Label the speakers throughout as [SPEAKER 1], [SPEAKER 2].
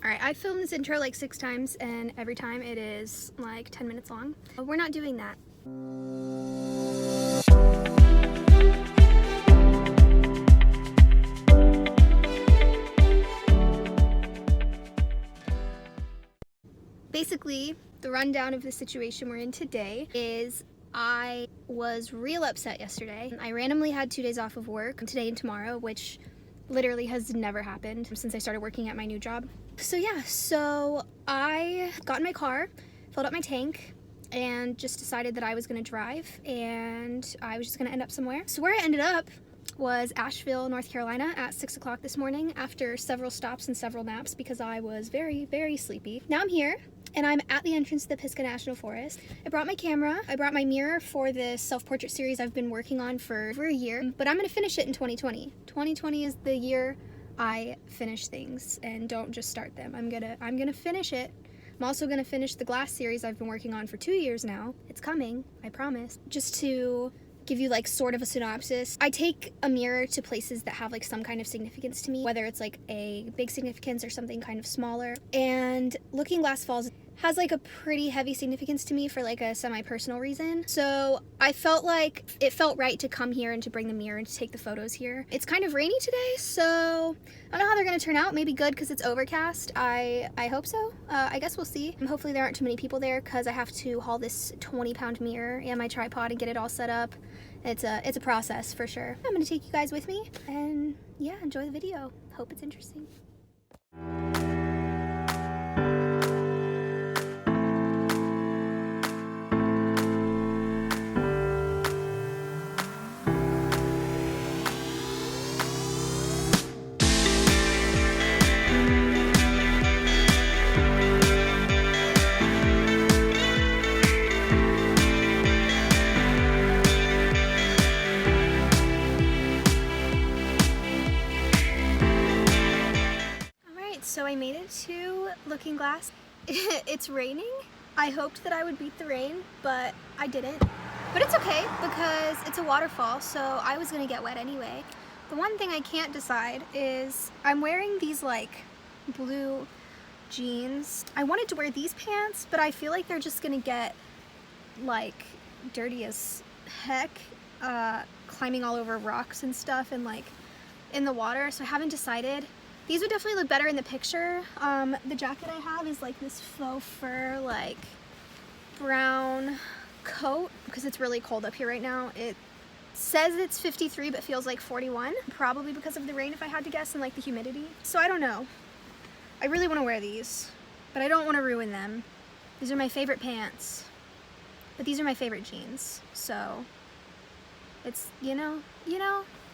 [SPEAKER 1] Alright, I've filmed this intro like 6 times and every time it is like 10 minutes long. But we're not doing that. Basically, the rundown of the situation we're in today is I was real upset yesterday. I randomly had 2 days off of work, today and tomorrow, which literally has never happened since I started working at my new job. So yeah, I got in my car, filled up my tank, and just decided that I was gonna drive and I was just gonna end up somewhere. So where I ended up was Asheville, North Carolina at 6 o'clock this morning after several stops and several naps because I was very, very sleepy. Now I'm here and I'm at the entrance to the Pisgah National Forest. I brought my camera, I brought my mirror for the self-portrait series I've been working on for over a year, but I'm gonna finish it in 2020. 2020 is the year I finish things and don't just start them. I'm gonna finish it. I'm also gonna finish the glass series I've been working on for 2 years now. It's coming, I promise. Just to give you like sort of a synopsis, I take a mirror to places that have like some kind of significance to me, whether it's like a big significance or something kind of smaller. And Looking Glass Falls has like a pretty heavy significance to me for like a semi-personal reason. So I felt like it felt right to come here and to bring the mirror and to take the photos here. It's kind of rainy today, so I don't know how they're gonna turn out. Maybe good because it's overcast. I hope so. I guess we'll see. Hopefully there aren't too many people there because I have to haul this 20-pound mirror and my tripod and get it all set up. It's a process for sure. I'm gonna take you guys with me and yeah, enjoy the video. Hope it's interesting. So I made it to Looking Glass. It's raining. I hoped that I would beat the rain, but I didn't. But it's okay because it's a waterfall, so I was gonna get wet anyway. The one thing I can't decide is I'm wearing these like blue jeans. I wanted to wear these pants, but I feel like they're just gonna get like dirty as heck, climbing all over rocks and stuff and like in the water, so I haven't decided. These would definitely look better in the picture. The jacket I have is like this faux fur, like brown coat because it's really cold up here right now. It says it's 53 but feels like 41, probably because of the rain if I had to guess and like the humidity. So I don't know. I really want to wear these, but I don't want to ruin them. These are my favorite pants, but these are my favorite jeans. So it's, you know,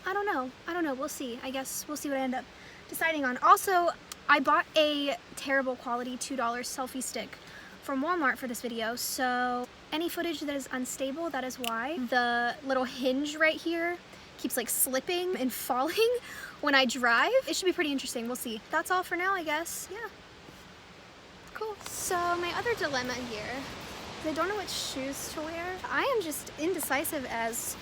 [SPEAKER 1] I don't know. We'll see. I guess we'll see what I end up deciding on. Also, I bought a terrible quality $2 selfie stick from Walmart for this video, so any footage that is unstable, that is why. The little hinge right here keeps like slipping and falling when I drive. It should be pretty interesting. We'll see. That's all for now, I guess. Yeah. Cool. So my other dilemma here is I don't know which shoes to wear. I am just indecisive as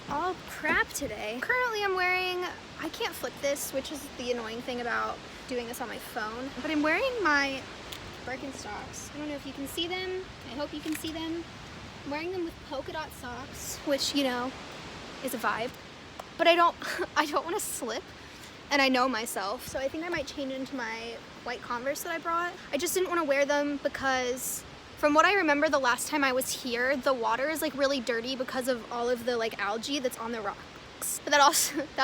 [SPEAKER 1] all crap today. Currently I'm wearing, I can't flip this, which is the annoying thing about doing this on my phone, but I'm wearing my Birkenstocks. I don't know if you can see them. I hope you can see them. I'm wearing them with polka dot socks, which, you know, is a vibe, but I don't want to slip, and I know myself, so I think I might change into my white Converse that I brought. I just didn't want to wear them because from what I remember the last time I was here, the water is like really dirty because of all of the like algae that's on the rocks. But that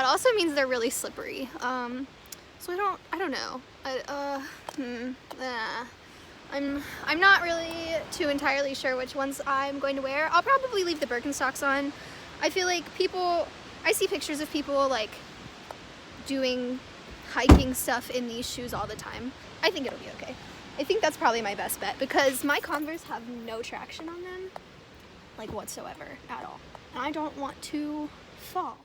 [SPEAKER 1] also means they're really slippery. So I don't know. I'm not really too entirely sure which ones I'm going to wear. I'll probably leave the Birkenstocks on. I feel like I see pictures of people like doing hiking stuff in these shoes all the time. I think it'll be okay. I think that's probably my best bet because my Converse have no traction on them, like whatsoever at all. And I don't want to fall.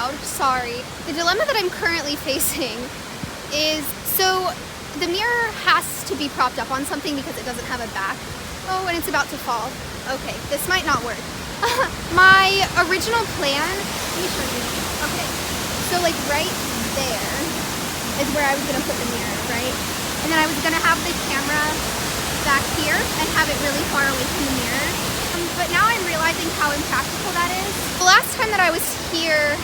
[SPEAKER 1] loud, sorry. The dilemma that I'm currently facing is, so the mirror has to be propped up on something because it doesn't have a back. Oh, and it's about to fall. Okay, this might not work. My original plan, let me show you. Okay, so like right there is where I was gonna put the mirror, right? And then I was gonna have the camera back here and have it really far away from the mirror. But now I'm realizing how impractical that is. The last time that I was here,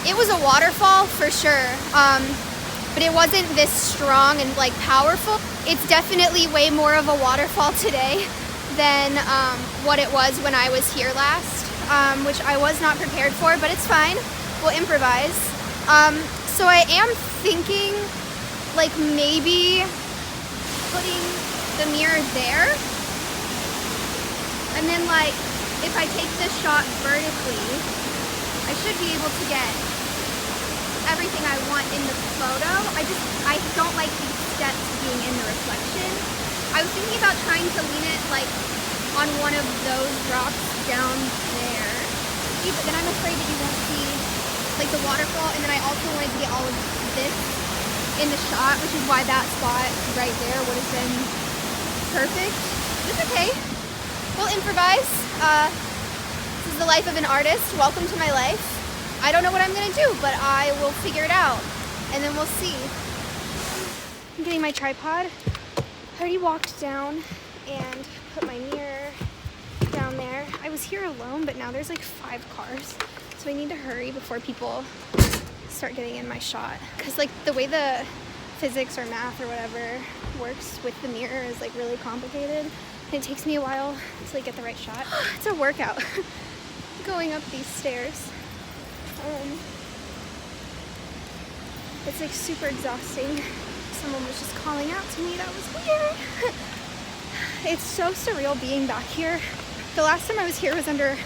[SPEAKER 1] it was a waterfall for sure, but it wasn't this strong and like powerful. It's definitely way more of a waterfall today than what it was when I was here last, which I was not prepared for, but it's fine. We'll improvise. So I am thinking like maybe putting the mirror there, and then like if I take this shot vertically, I should be able to get everything I want in the photo. I don't like these steps being in the reflection. I was thinking about trying to lean it like on one of those rocks down there, but then I'm afraid that you won't see like the waterfall, and then I also wanted to get all of this in the shot, which is why that spot right there would have been perfect. It's okay. We'll improvise. This is the life of an artist. Welcome to my life. I don't know what I'm gonna do, but I will figure it out, and then we'll see. I'm getting my tripod. I already walked down and put my mirror down there. I was here alone, but now there's like 5 cars. So I need to hurry before people start getting in my shot. Because like the way the physics or math or whatever works with the mirror is like really complicated. And it takes me a while to like get the right shot. It's a workout going up these stairs. It's like super exhausting. Someone was just calling out to me. That was weird. It's so surreal being back here. The last time I was here was under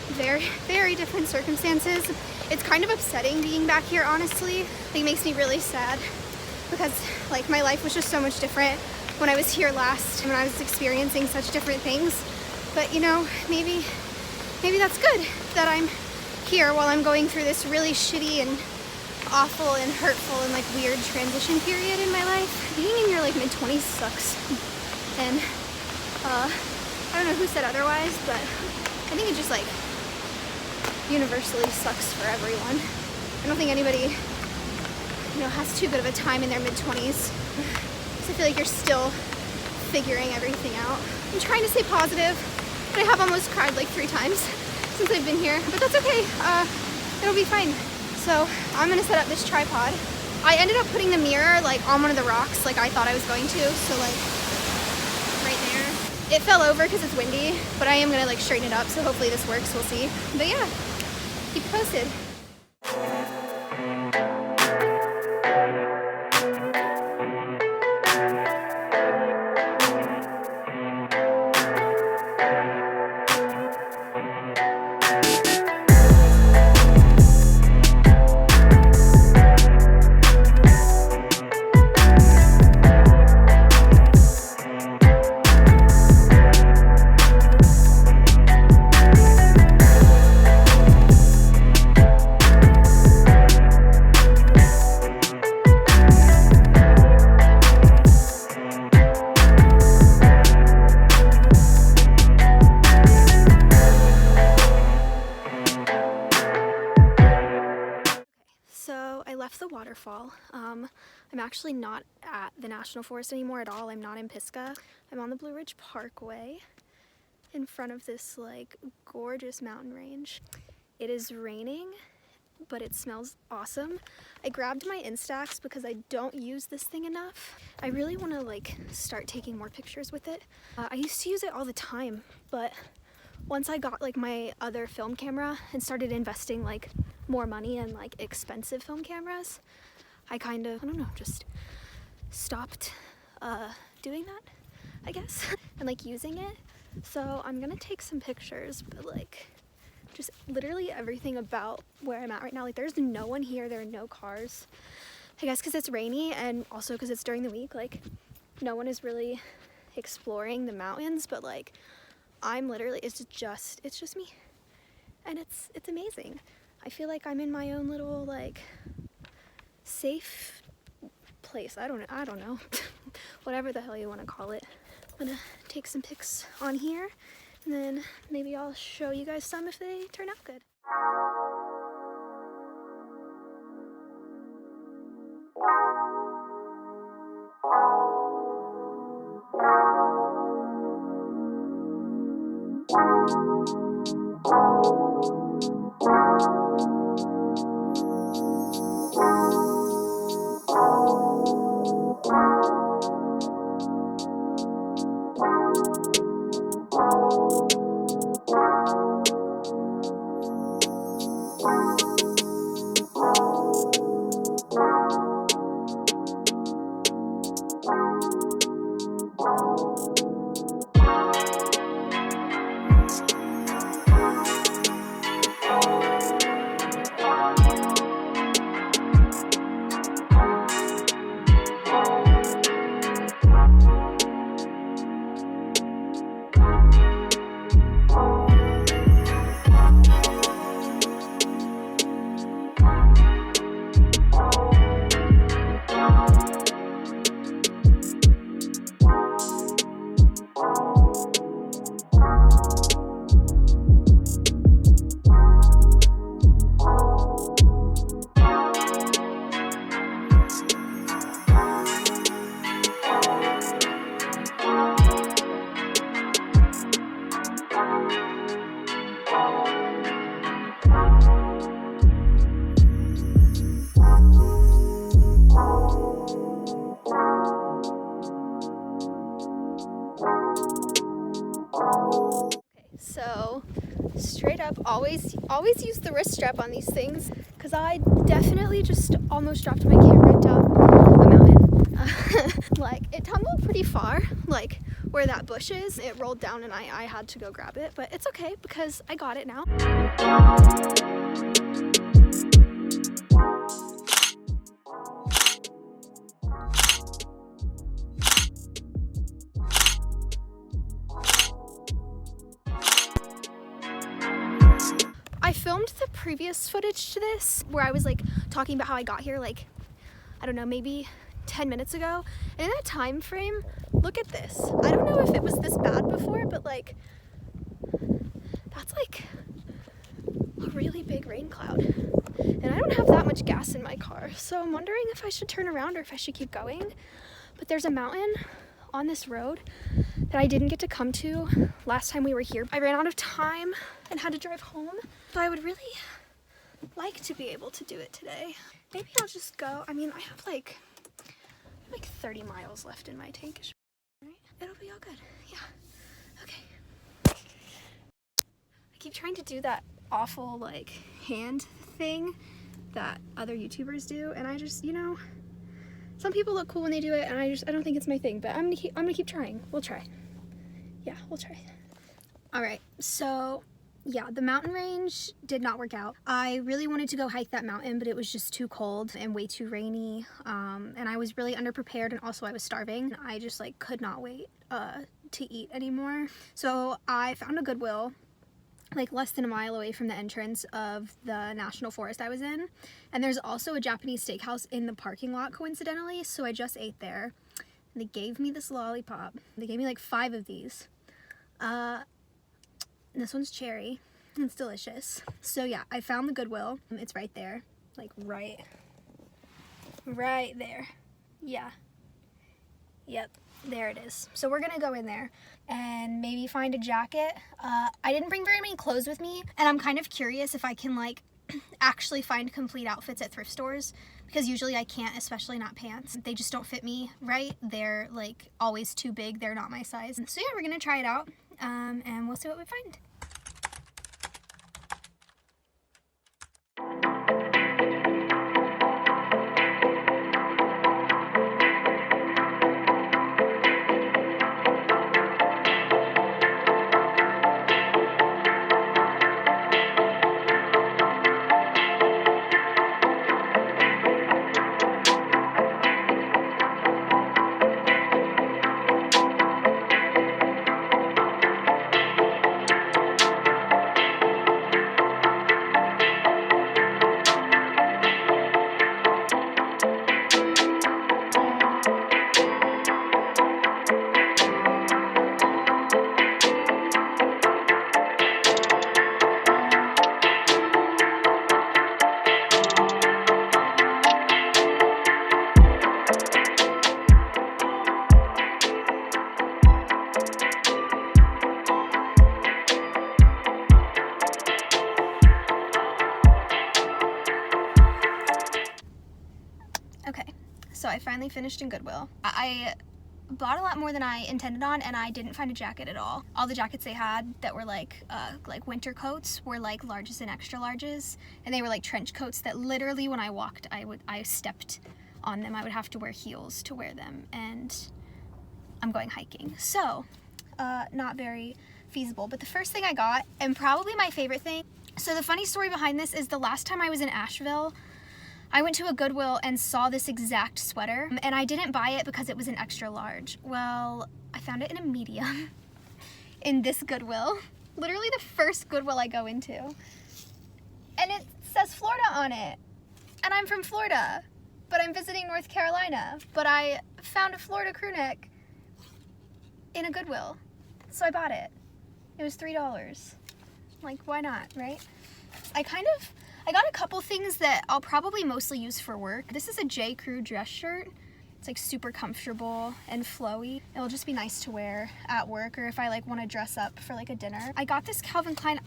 [SPEAKER 1] very, very different circumstances. It's kind of upsetting being back here, honestly. It makes me really sad because like my life was just so much different when I was here last, when I was experiencing such different things. But you know, maybe that's good that I'm here while I'm going through this really shitty and awful and hurtful and like weird transition period in my life. Being in your like mid-20s sucks. And I don't know who said otherwise, but I think it just like universally sucks for everyone. I don't think anybody, you know, has too good of a time in their mid-20s. So I feel like you're still figuring everything out. I'm trying to stay positive, but I have almost cried like 3 times since I've been here, but that's okay. It'll be fine. So I'm gonna set up this tripod. I ended up putting the mirror like on one of the rocks like I thought I was going to, so like right there. It fell over because it's windy, but I am gonna like straighten it up, so hopefully this works, we'll see. But yeah, keep you posted. The waterfall. I'm actually not at the National Forest anymore at all. I'm not in Pisgah. I'm on the Blue Ridge Parkway in front of this like gorgeous mountain range. It is raining, but it smells awesome. I grabbed my Instax because I don't use this thing enough. I really want to like start taking more pictures with it. I used to use it all the time, but once I got like my other film camera and started investing like more money in like expensive film cameras, I kind of, I don't know, just stopped doing that, I guess, and like using it. So I'm gonna take some pictures, but like just literally everything about where I'm at right now. Like there's no one here, there are no cars. I guess because it's rainy and also because it's during the week, like no one is really exploring the mountains, but like I'm literally, it's just me, and it's amazing. I feel like I'm in my own little like safe place. I don't know. Whatever the hell you want to call it. I'm gonna take some pics on here and then maybe I'll show you guys some if they turn out good. So straight up, always use the wrist strap on these things, because I definitely just almost dropped my camera down a mountain. Like, it tumbled pretty far, like where that bush is. It rolled down and I had to go grab it, but it's okay because I got it now. I filmed the previous footage to this where I was like talking about how I got here, like, I don't know, maybe 10 minutes ago. And in that time frame, look at this. I don't know if it was this bad before, but like, that's like a really big rain cloud. And I don't have that much gas in my car. So I'm wondering if I should turn around or if I should keep going. But there's a mountain on this road that I didn't get to come to last time we were here. I ran out of time and had to drive home. So I would really like to be able to do it today. Maybe I'll just go. I mean, I have like 30 miles left in my tank. Right? It'll be all good. Yeah. Okay. I keep trying to do that awful like hand thing that other YouTubers do, and I just, you know, some people look cool when they do it, and I don't think it's my thing, but I'm gonna keep trying. We'll try. Yeah, we'll try. All right, so yeah, the mountain range did not work out. I really wanted to go hike that mountain, but it was just too cold and way too rainy, and I was really underprepared, and also I was starving. I just like could not wait to eat anymore. So I found a Goodwill like less than a mile away from the entrance of the national forest I was in, and there's also a Japanese steakhouse in the parking lot, coincidentally. So I just ate there, and they gave me this lollipop. They gave me like 5 of these. This one's cherry. It's delicious. So yeah, I found the Goodwill. It's right there, like right there. Yeah. Yep, there it is. So we're gonna go in there and maybe find a jacket. I didn't bring very many clothes with me, and I'm kind of curious if I can like actually find complete outfits at thrift stores, because usually I can't, especially not pants. They just don't fit me right. They're like always too big. They're not my size. So yeah, we're gonna try it out, and we'll see what we find. finally finished in Goodwill. I bought a lot more than I intended on, and I didn't find a jacket at all. All the jackets they had that were like winter coats were like larges and extra larges, and they were like trench coats that literally when I walked, I stepped on them. I would have to wear heels to wear them, and I'm going hiking. So, not very feasible. But the first thing I got, and probably my favorite thing, so the funny story behind this is the last time I was in Asheville, I went to a Goodwill and saw this exact sweater, and I didn't buy it because it was an extra large. Well, I found it in a medium in this Goodwill. Literally the first Goodwill I go into. And it says Florida on it. And I'm from Florida, but I'm visiting North Carolina. But I found a Florida crew neck in a Goodwill, so I bought it. It was $3. Like, why not, right? I got a couple things that I'll probably mostly use for work. This is a J. Crew dress shirt. It's like super comfortable and flowy. It'll just be nice to wear at work or if I like want to dress up for like a dinner. I got this Calvin Klein.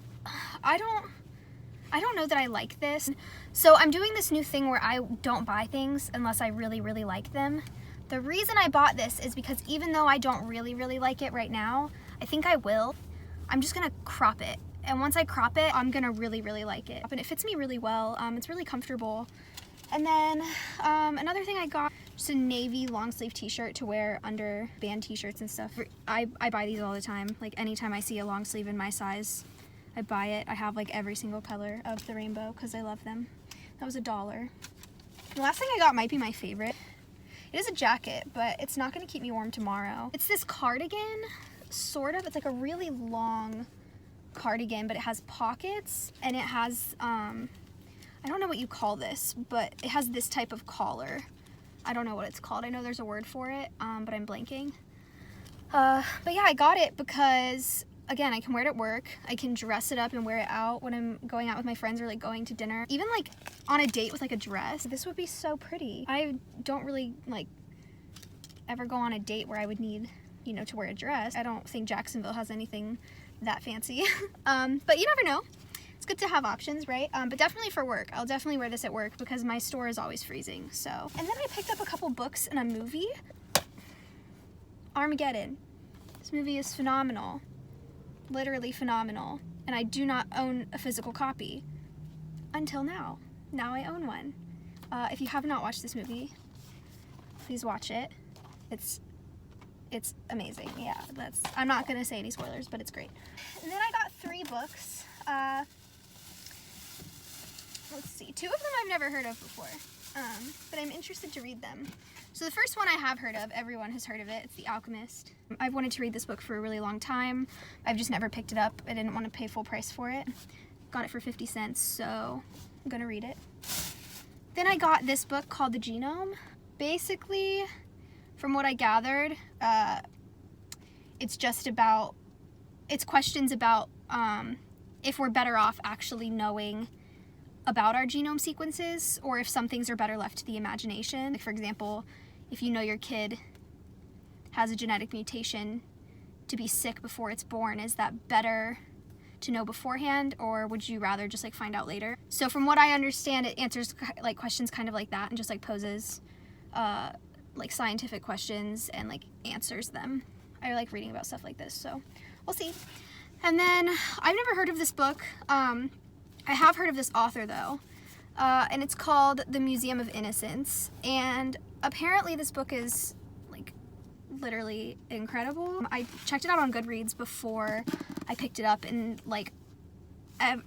[SPEAKER 1] I don't know that I like this. So I'm doing this new thing where I don't buy things unless I really, really like them. The reason I bought this is because even though I don't really, really like it right now, I think I will. I'm just gonna crop it. And once I crop it, I'm gonna really, really like it. And it fits me really well. It's really comfortable. And then another thing I got, just a navy long sleeve t-shirt to wear under band t-shirts and stuff. I buy these all the time. Like anytime I see a long sleeve in my size, I buy it. I have like every single color of the rainbow because I love them. That was $1. The last thing I got might be my favorite. It is a jacket, but it's not gonna keep me warm tomorrow. It's this cardigan, sort of. It's like a really long cardigan, but it has pockets and it has I don't know what you call this, but it has this type of collar. I don't know what it's called. I know there's a word for it, but I'm blanking. But yeah, I got it because again, I can wear it at work. I can dress it up and wear it out when I'm going out with my friends or like going to dinner. Even like on a date with like a dress. This would be so pretty. I don't really like ever go on a date where I would need, you know, to wear a dress. I don't think Jacksonville has anything that fancy. But you never know. It's good to have options, right? But definitely for work. I'll definitely wear this at work because my store is always freezing, so. And then I picked up a couple books and a movie. Armageddon. This movie is phenomenal. Literally phenomenal. And I do not own a physical copy. Until now. Now I own one. If you have not watched this movie, please watch it. It's amazing. Yeah, I'm not gonna say any spoilers, but it's great. And then I got 3 books. Let's see, 2 of them I've never heard of before, but I'm interested to read them. So the first one I have heard of, everyone has heard of it, it's The Alchemist. I've wanted to read this book for a really long time. I've just never picked it up. I didn't want to pay full price for it. Got it for 50 cents, so I'm gonna read it. Then I got this book called The Genome. Basically, from what I gathered, it's questions about if we're better off actually knowing about our genome sequences or if some things are better left to the imagination. Like for example, if you know your kid has a genetic mutation to be sick before it's born, is that better to know beforehand, or would you rather just like find out later? So from what I understand, it answers like questions kind of like that and just like poses like scientific questions and like answers them. I like reading about stuff like this, so we'll see. And then I've never heard of this book. I have heard of this author though, and it's called The Museum of Innocence, and apparently this book is like literally incredible. I checked it out on Goodreads before I picked it up, and like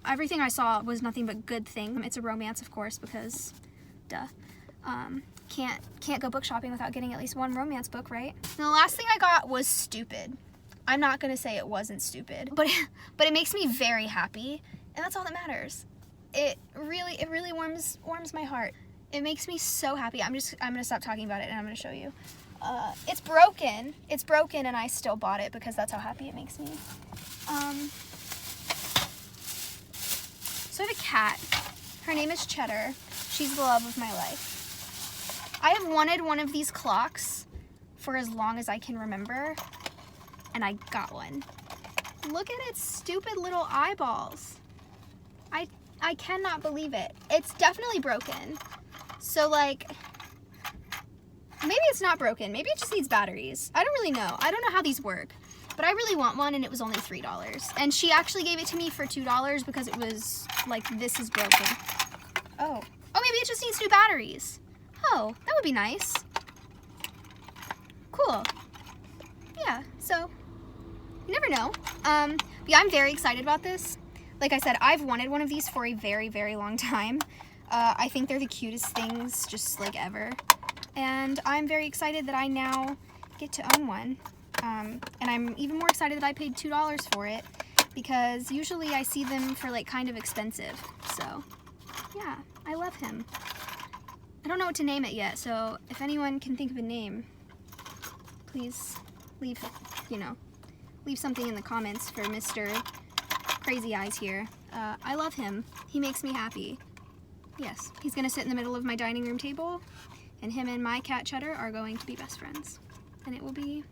[SPEAKER 1] everything I saw was nothing but good things. It's a romance, of course, because duh. Can't go book shopping without getting at least one romance book, right? And the last thing I got was stupid. I'm not gonna say it wasn't stupid, but it makes me very happy, and that's all that matters. It really warms my heart. It makes me so happy. I'm gonna stop talking about it and I'm gonna show you. It's broken, and I still bought it because that's how happy it makes me. So I have a cat. Her name is Cheddar. She's the love of my life. I have wanted one of these clocks for as long as I can remember, and I got one. Look at its stupid little eyeballs. I cannot believe it. It's definitely broken. So like, maybe it's not broken. Maybe it just needs batteries. I don't really know. I don't know how these work. But I really want one, and it was only $3. And she actually gave it to me for $2 because it was like, this is broken. Oh, maybe it just needs new batteries. Oh, that would be nice. Cool. Yeah, so you never know. Yeah, I'm very excited about this. Like I said, I've wanted one of these for a very, very long time. I think they're the cutest things just like ever. And I'm very excited that I now get to own one. And I'm even more excited that I paid $2 for it because usually I see them for like kind of expensive. So yeah, I love him. I don't know what to name it yet, so if anyone can think of a name, please leave something in the comments for Mr. Crazy Eyes here. I love him. He makes me happy. Yes, he's gonna sit in the middle of my dining room table, and him and my cat Cheddar are going to be best friends. And it will be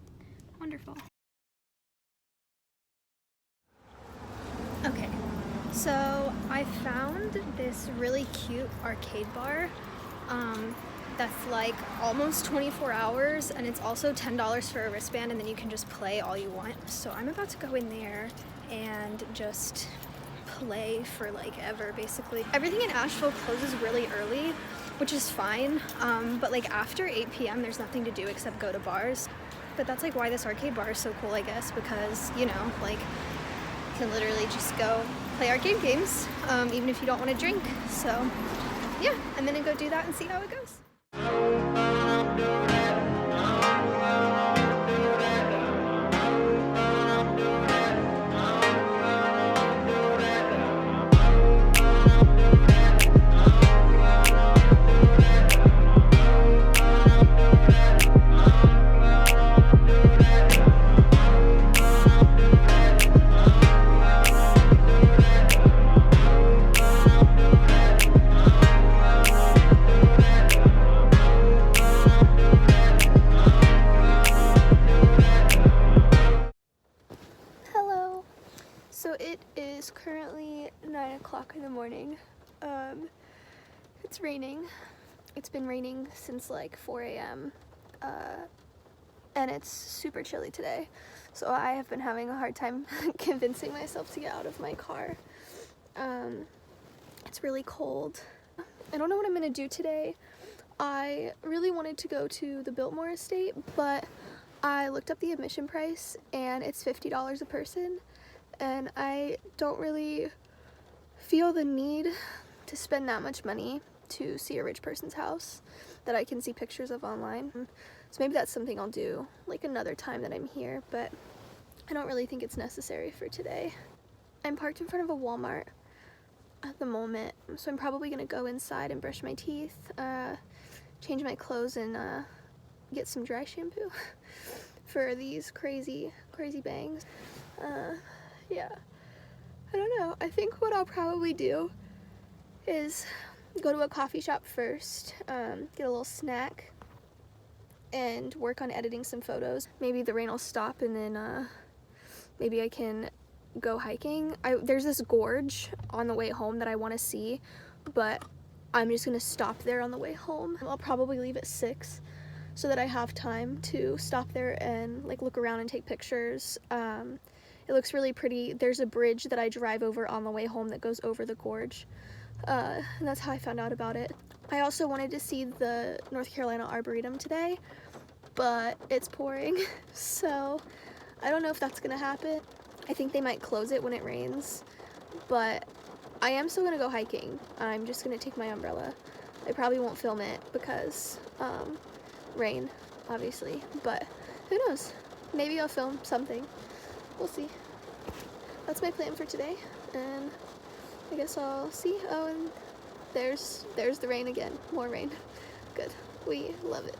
[SPEAKER 1] wonderful. Okay, so I found this really cute arcade bar that's like almost 24 hours, and it's also $10 for a wristband, and then you can just play all you want. So I'm about to go in there and just play for like ever, basically. Everything in Asheville closes really early, which is fine, but like after 8 p.m. there's nothing to do except go to bars. But that's like why this arcade bar is so cool, I guess, because, you know, like, you can literally just go play arcade games, even if you don't want to drink. So yeah, I'm gonna go do that and see how it goes. So it is currently 9 o'clock in the morning. It's raining. It's been raining since like 4 a.m. And it's super chilly today. So I have been having a hard time convincing myself to get out of my car. It's really cold. I don't know what I'm gonna do today. I really wanted to go to the Biltmore estate, but I looked up the admission price and it's $50 a person. And I don't really feel the need to spend that much money to see a rich person's house that I can see pictures of online. So maybe that's something I'll do like another time that I'm here, but I don't really think it's necessary for today. I'm parked in front of a Walmart at the moment, so I'm probably gonna go inside and brush my teeth, change my clothes, and get some dry shampoo for these crazy bangs. Yeah, I don't know. I think what I'll probably do is go to a coffee shop first, get a little snack, and work on editing some photos. Maybe the rain will stop, and then maybe I can go hiking. There's this gorge on the way home that I want to see, but I'm just gonna stop there on the way home. I'll probably leave at 6 so that I have time to stop there and like look around and take pictures. It looks really pretty. There's a bridge that I drive over on the way home that goes over the gorge, and that's how I found out about it. I also wanted to see the North Carolina Arboretum today, but it's pouring, so I don't know if that's gonna happen. I think they might close it when it rains, but I am still gonna go hiking. I'm just gonna take my umbrella. I probably won't film it because rain, obviously, but who knows? Maybe I'll film something. We'll see. That's my plan for today, and I guess I'll see. Oh, and there's the rain again. More rain. Good. We love it.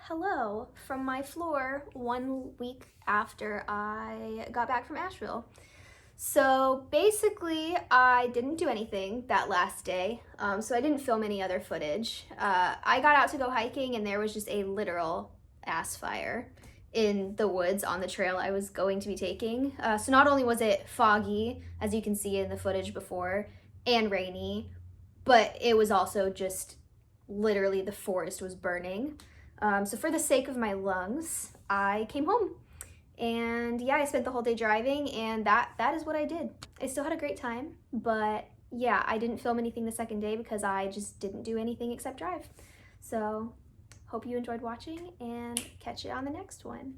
[SPEAKER 1] Hello from my floor 1 week after I got back from Asheville. So basically, I didn't do anything that last day, so I didn't film any other footage. I got out to go hiking and there was just a literal ass fire in the woods on the trail I was going to be taking. So not only was it foggy, as you can see in the footage before, and rainy, but it was also just literally the forest was burning. So for the sake of my lungs, I came home. And yeah, I spent the whole day driving, and that is what I did. I still had a great time, but yeah, I didn't film anything the second day because I just didn't do anything except drive. So hope you enjoyed watching, and catch you on the next one.